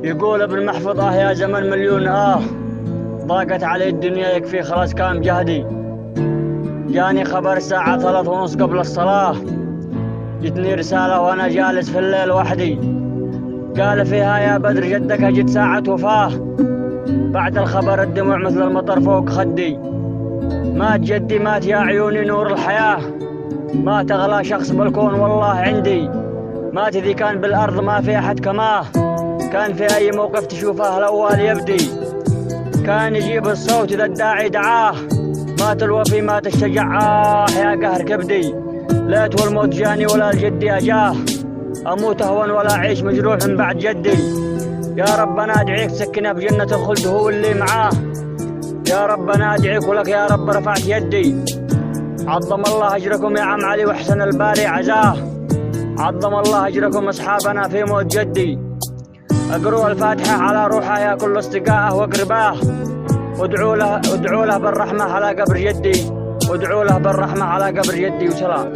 يقول ابن محفوظ يا زمن مليون ضاقت علي الدنيا يكفي خلاص كان جهدي. جاني خبر الساعة 3:30 قبل الصلاة، جتني رسالة وانا جالس في الليل وحدي، قال فيها يا بدر جدك جت ساعة وفاه، بعد الخبر الدموع مثل المطر فوق خدي. مات جدي مات يا عيوني نور الحياة، مات أغلى شخص بالكون والله عندي، مات ذي كان بالأرض ما في أحد كماه، كان في أي موقف تشوفه الأول يبدي، كان يجيب الصوت إذا الداعي دعاه، مات الوفي مات الشجاع يا قهر كبدي، ليت والموت جاني ولا الجدي أجاه، أموت أهون ولا أعيش مجروح من بعد جدي. يا رب أنا أدعيك سكنه بجنة الخلد هو اللي معاه، يا رب أنا أدعيك ولك يا رب رفعت يدي. عظم الله أجركم يا عم علي وحسن الباري عزاه، عظم الله أجركم أصحابنا في موت جدي. اقروا الفاتحة على روحه يا كل اصدقائه واقرباه، ادعوا له بالرحمة على قبر جدي، وادعوا له بالرحمة على قبر جدي. وسلام.